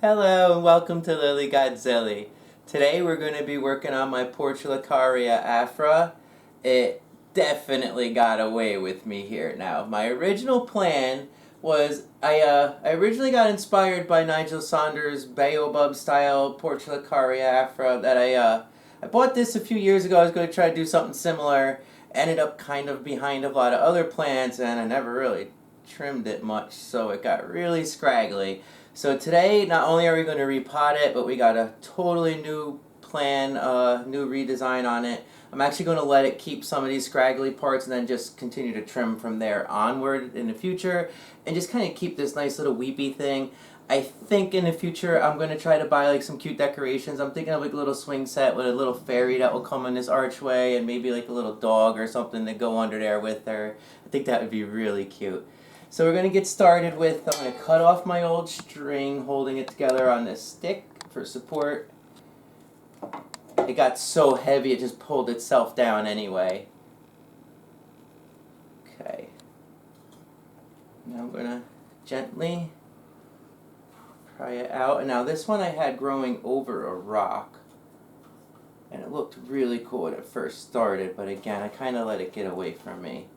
Hello and welcome to Lily Godzilla. Today we're going to be working on my Portulacaria Afra. It definitely got away with me here now. My original plan was I originally got inspired by Nigel Saunders' Baobab style Portulacaria Afra that I bought this a few years ago. I was going to try to do something similar. Ended up kind of behind a lot of other plants and I never really trimmed it much, so it got really scraggly. So today, not only are we going to repot it, but we got a totally new plan, new redesign on it. I'm actually going to let it keep some of these scraggly parts and then just continue to trim from there onward in the future and just kind of keep this nice little weepy thing. I think in the future I'm going to try to buy like some cute decorations. I'm thinking of like a little swing set with a little fairy that will come in this archway and maybe like a little dog or something to go under there with her. I think that would be really cute. So we're going to get started with, I'm going to cut off my old string holding it together on this stick for support. It got so heavy it just pulled itself down anyway. Okay. Now I'm going to gently pry it out. And now this one I had growing over a rock. And it looked really cool when it first started, but again, I kind of let it get away from me.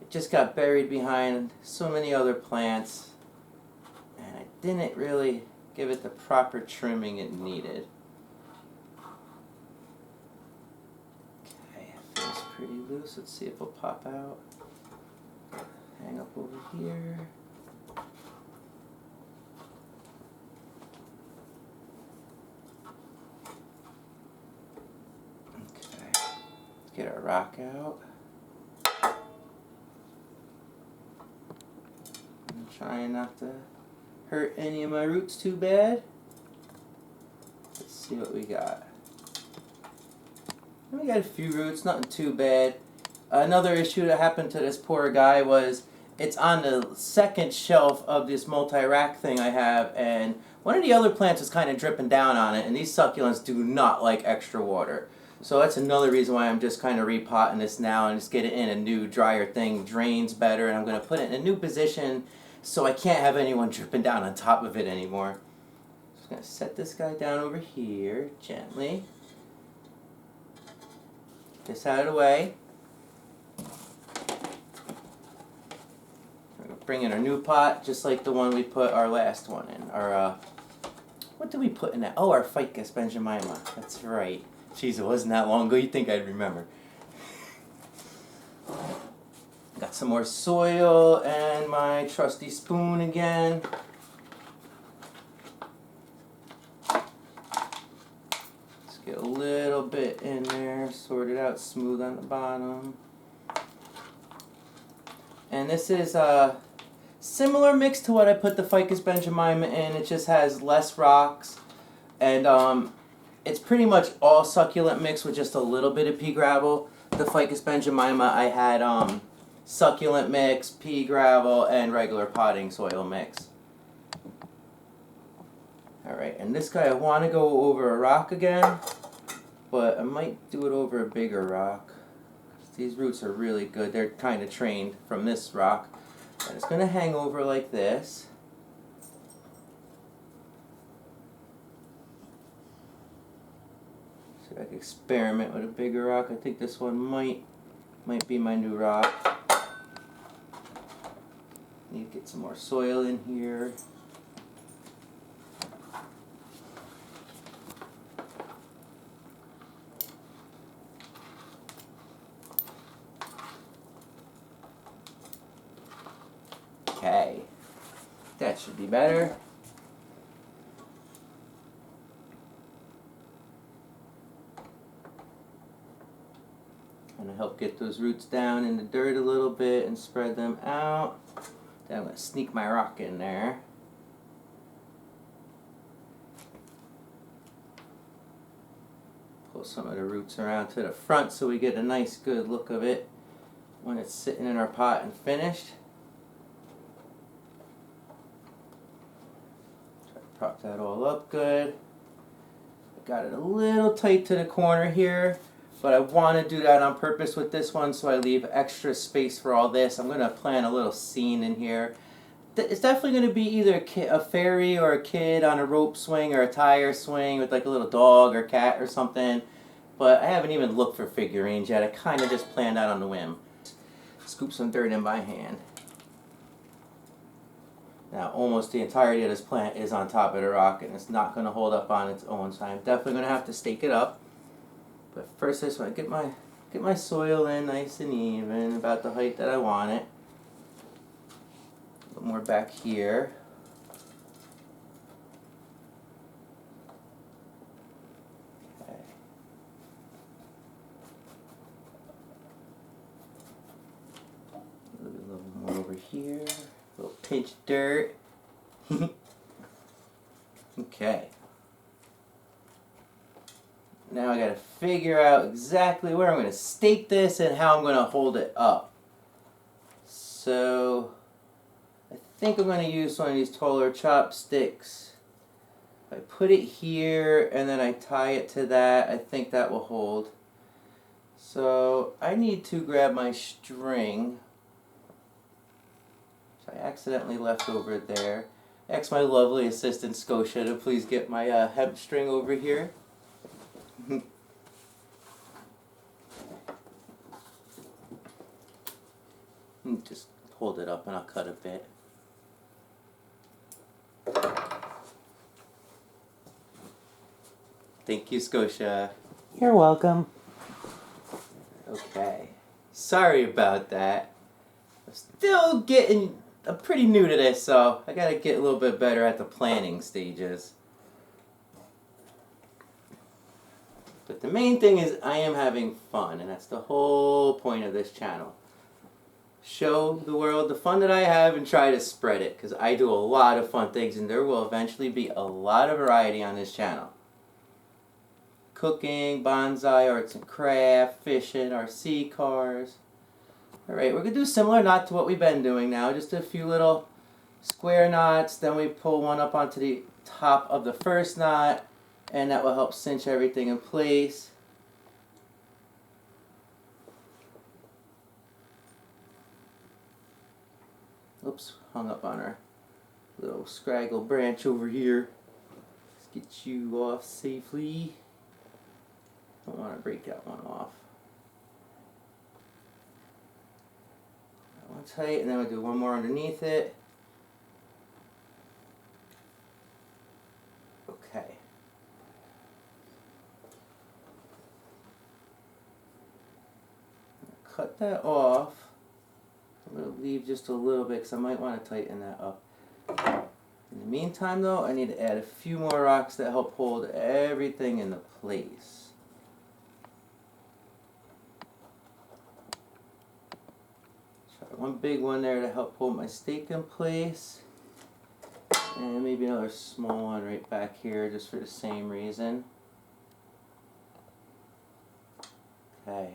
Just got buried behind so many other plants and I didn't really give it the proper trimming it needed. Okay, it feels pretty loose. Let's see if it'll pop out. Hang up over here. Okay, let's get our rock out. Trying not to hurt any of my roots too bad. Let's see what we got. We got a few roots, nothing too bad. Another issue that happened to this poor guy was it's on the second shelf of this multi-rack thing I have, and one of the other plants is kind of dripping down on it, and these succulents do not like extra water. So that's another reason why I'm just kind of repotting this now and just get it in a new drier thing, drains better, and I'm going to put it in a new position so I can't have anyone dripping down on top of it anymore. Just going to set this guy down over here gently. Get this out of the way. We're going to bring in our new pot just like the one we put our last one in. Our, what did we put in that? Oh, our Ficus benjamina. That's right. Jeez, it wasn't that long ago. You'd think I'd remember. Got some more soil and my trusty spoon again. Let's get a little bit in there, sort it out smooth on the bottom. And this is a similar mix to what I put the Ficus benjamina in. It just has less rocks and it's pretty much all succulent mix with just a little bit of pea gravel. The Ficus benjamina I had succulent mix, pea gravel, and regular potting soil mix. Alright, and this guy I want to go over a rock again, but I might do it over a bigger rock. These roots are really good. They're kind of trained from this rock. And it's going to hang over like this. See if I can experiment with a bigger rock. I think this one might be my new rock. Need to get some more soil in here. Okay, that should be better. Gonna help get those roots down in the dirt a little bit and spread them out. Then I'm going to sneak my rock in there. Pull some of the roots around to the front so we get a nice good look of it when it's sitting in our pot and finished. Try to prop that all up good. I got it a little tight to the corner here, but I want to do that on purpose with this one so I leave extra space for all this. I'm going to plant a little scene in here. it's definitely going to be either a fairy or a kid on a rope swing or a tire swing with like a little dog or cat or something. But I haven't even looked for figurines yet. I kind of just planned out on the whim. Scoop some dirt in by hand. Now almost the entirety of this plant is on top of the rock and it's not going to hold up on its own, so I'm definitely going to have to stake it up. But first I just want to get my soil in nice and even, about the height that I want it. A little more back here. Okay. A little more over here. A little pinch of dirt. Okay. Now I gotta figure out exactly where I'm gonna stake this and how I'm gonna hold it up. So I think I'm gonna use one of these taller chopsticks. If I put it here and then I tie it to that, I think that will hold. So I need to grab my string. I accidentally left over there. Ask my lovely assistant Scotia to please get my hemp string over here. Just hold it up and I'll cut a bit. Thank you, Scotia. You're welcome. Okay. Sorry about that. I'm still I'm pretty new to this, so I gotta get a little bit better at the planning stages. But the main thing is I am having fun, and that's the whole point of this channel. Show the world the fun that I have and try to spread it, because I do a lot of fun things and there will eventually be a lot of variety on this channel. Cooking, bonsai, arts and craft, fishing, RC cars. Alright, we're going to do similar knot to what we've been doing now. Just a few little square knots. Then we pull one up onto the top of the first knot. And that will help cinch everything in place. Oops, hung up on our little scraggle branch over here. Let's get you off safely. Don't want to break that one off. One tight, and then we'll do one more underneath it. Okay. Cut that off. I'm going to leave just a little bit because I might want to tighten that up. In the meantime though, I need to add a few more rocks that help hold everything into place. One big one there to help hold my stake in place, and maybe another small one right back here just for the same reason. Okay.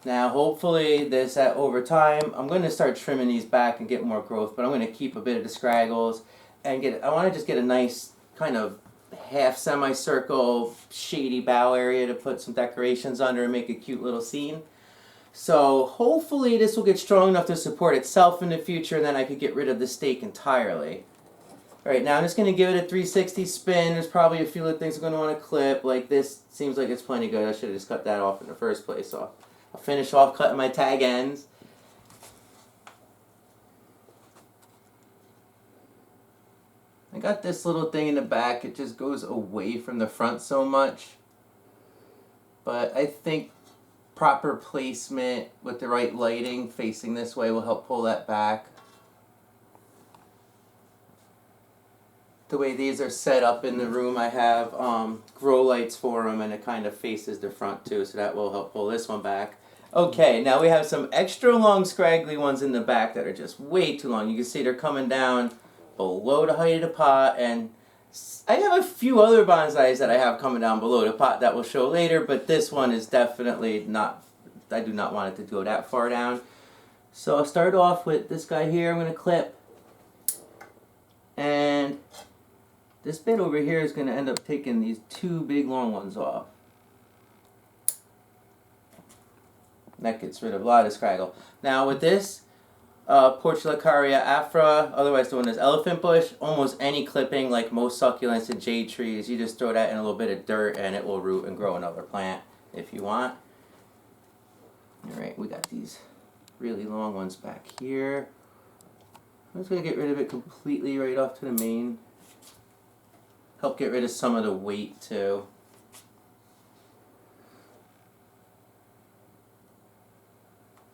Now hopefully over time, I'm going to start trimming these back and get more growth, but I'm going to keep a bit of the scraggles and I want to just get a nice kind of half semicircle shady bough area to put some decorations under and make a cute little scene. So hopefully this will get strong enough to support itself in the future, and then I could get rid of the stake entirely. Alright, now I'm just going to give it a 360 spin. There's probably a few little things I'm going to want to clip. Like this seems like it's plenty good. I should have just cut that off in the first place. So I'll finish off cutting my tag ends. I got this little thing in the back. It just goes away from the front so much. But I think proper placement with the right lighting facing this way will help pull that back. The way these are set up in the room, I have grow lights for them, and it kind of faces the front too, so that will help pull this one back. Okay, now we have some extra long scraggly ones in the back that are just way too long. You can see they're coming down below the height of the pot, and I have a few other bonsais that I have coming down below the pot that will show later, but this one is definitely not, I do not want it to go that far down. So I'll start off with this guy here. I'm going to clip, and this bit over here is going to end up taking these two big long ones off. That gets rid of a lot of scraggle. Now with this, Portulacaria Afra, otherwise known as elephant bush. Almost any clipping, like most succulents and jade trees, you just throw that in a little bit of dirt and it will root and grow another plant if you want. Alright, we got these really long ones back here. I'm just going to get rid of it completely right off to the main. Help get rid of some of the weight too.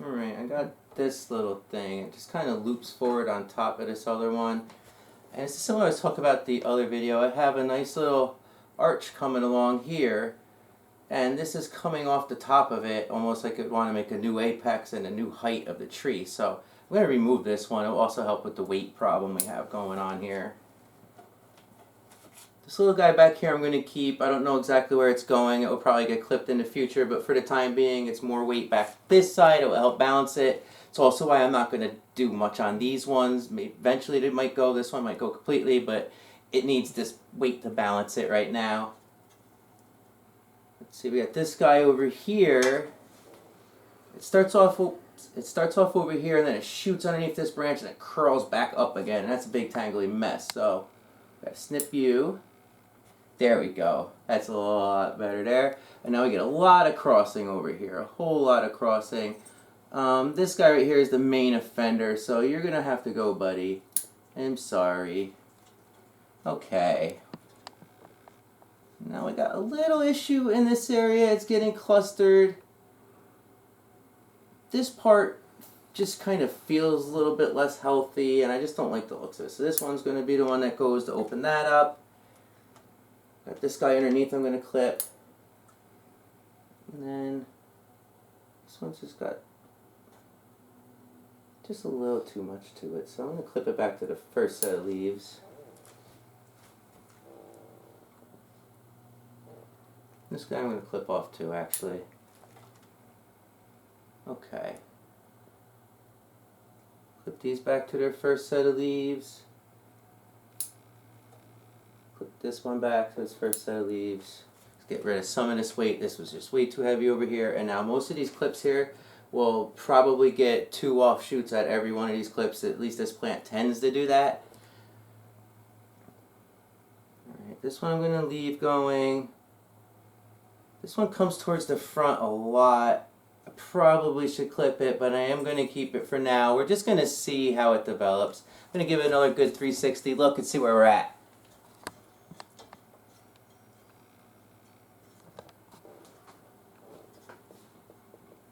Alright, I got this little thing. It just kind of loops forward on top of this other one. And it's similar to talk about the other video. I have a nice little arch coming along here. And this is coming off the top of it, almost like it want to make a new apex and a new height of the tree. So I'm going to remove this one. It will also help with the weight problem we have going on here. This little guy back here I'm going to keep. I don't know exactly where it's going. It will probably get clipped in the future, but for the time being, it's more weight back this side. It will help balance it. It's also why I'm not going to do much on these ones. Eventually it might go. This one might go completely, but it needs this weight to balance it right now. Let's see, we got this guy over here. It starts off over here and then it shoots underneath this branch and it curls back up again. And that's a big tangly mess. So, gotta snip you. There we go. That's a lot better there. And now we get a lot of crossing over here. A whole lot of crossing. This guy right here is the main offender. So you're gonna have to go, buddy. I'm sorry. Okay. Now we got a little issue in this area. It's getting clustered. This part just kind of feels a little bit less healthy, and I just don't like the looks of it. So this one's going to be the one that goes to open that up. Got this guy underneath I'm going to clip. And then this one's just got just a little too much to it. So I'm going to clip it back to the first set of leaves. This guy I'm going to clip off too, actually. Okay. Clip these back to their first set of leaves. Clip this one back to its first set of leaves. Let's get rid of some of this weight. This was just way too heavy over here. And now most of these clips here will probably get 2 offshoots at every one of these clips. At least this plant tends to do that. Alright, this one I'm going to leave going. This one comes towards the front a lot. I probably should clip it, but I am going to keep it for now. We're just going to see how it develops. I'm going to give it another good 360 look and see where we're at.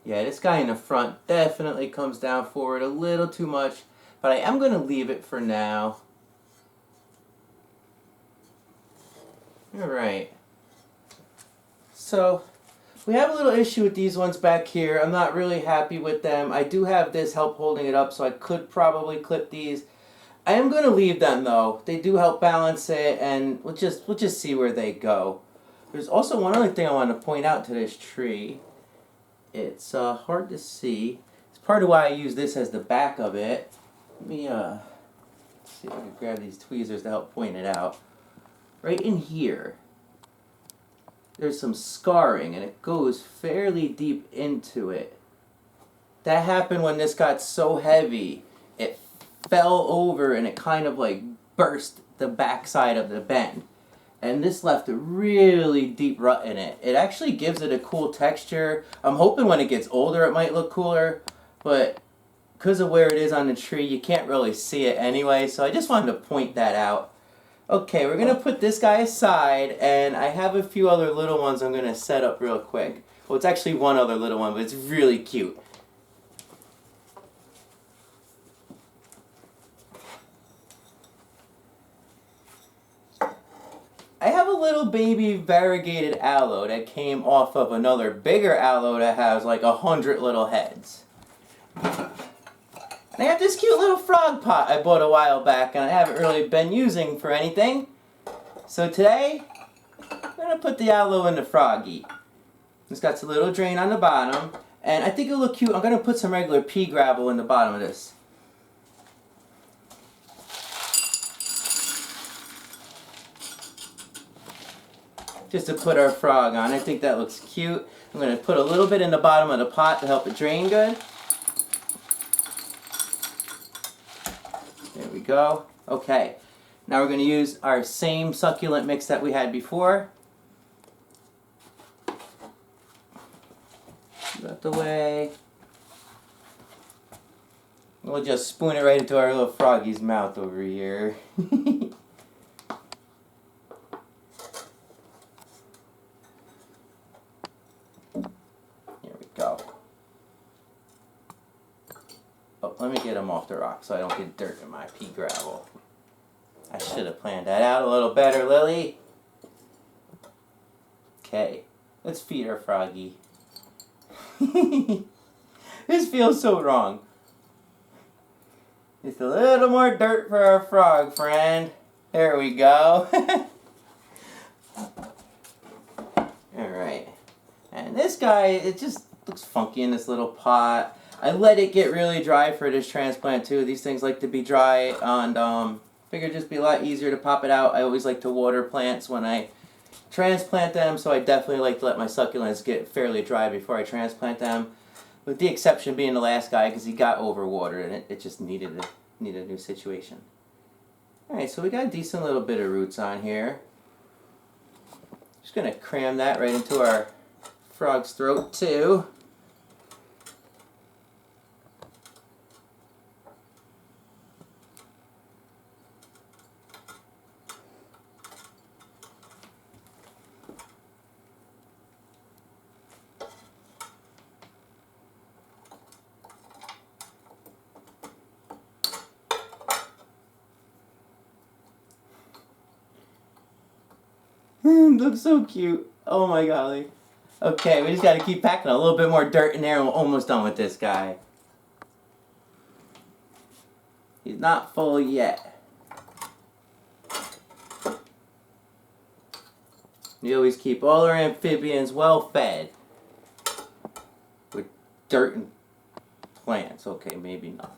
Yeah, this guy in the front definitely comes down forward a little too much, but I am going to leave it for now. Alright. So, we have a little issue with these ones back here. I'm not really happy with them. I do have this help holding it up, so I could probably clip these. I am going to leave them though. They do help balance it, and we'll just see where they go. There's also one other thing I want to point out to this tree. It's hard to see. It's part of why I use this as the back of it. Let me see if I can grab these tweezers to help point it out. Right in here, there's some scarring, and it goes fairly deep into it. That happened when this got so heavy, it fell over and it kind of like burst the backside of the bend. And this left a really deep rut in it. It actually gives it a cool texture. I'm hoping when it gets older it might look cooler, but because of where it is on the tree, you can't really see it anyway, so I just wanted to point that out. Okay, we're going to put this guy aside, and I have a few other little ones I'm going to set up real quick. Well, it's actually one other little one, but it's really cute. I have a little baby variegated aloe that came off of another bigger aloe that has like 100 little heads. And I have this cute little frog pot I bought a while back and I haven't really been using for anything. So today, I'm going to put the aloe in the froggy. It's got a little drain on the bottom, and I think it'll look cute. I'm going to put some regular pea gravel in the bottom of this. Just to put our frog on. I think that looks cute. I'm going to put a little bit in the bottom of the pot to help it drain good. go. Okay, now we're going to use our same succulent mix that we had before. Get out the way. We'll just spoon it right into our little froggy's mouth over here. Here we go. Oh, let me get him off the rock so I don't get dirt in my pea gravel. I should have planned that out a little better, Lily. Okay, let's feed our froggy. This feels so wrong. Just a little more dirt for our frog friend. There we go. Alright. And this guy, it just looks funky in this little pot. I let it get really dry for this transplant too. These things like to be dry, and figured it'd just be a lot easier to pop it out. I always like to water plants when I transplant them, so I definitely like to let my succulents get fairly dry before I transplant them. With the exception being the last guy, because he got overwatered and it just needed a new situation. Alright, so we got a decent little bit of roots on here. Just going to cram that right into our frog's throat too. Looks so cute. Oh my golly. Okay, we just got to keep packing a little bit more dirt in there and we're almost done with this guy. He's not full yet. We always keep all our amphibians well fed with dirt and plants. Okay, maybe not.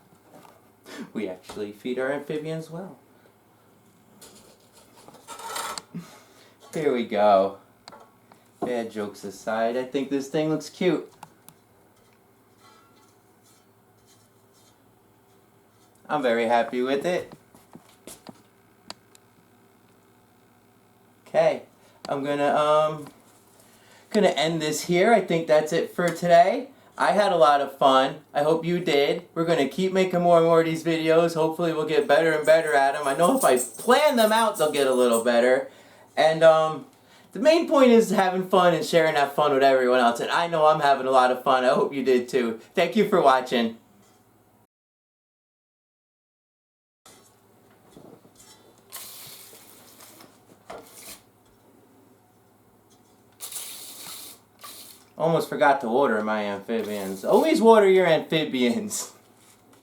We actually feed our amphibians well. Here we go. Bad jokes aside, I think this thing looks cute. I'm very happy with it. Okay, I'm gonna end this here. I think that's it for today. I had a lot of fun. I hope you did. We're gonna keep making more and more of these videos. Hopefully we'll get better and better at them. I know if I plan them out, they'll get a little better. And the main point is having fun and sharing that fun with everyone else. And I know I'm having a lot of fun. I hope you did too. Thank you for watching. Almost forgot to water my amphibians. Always water your amphibians.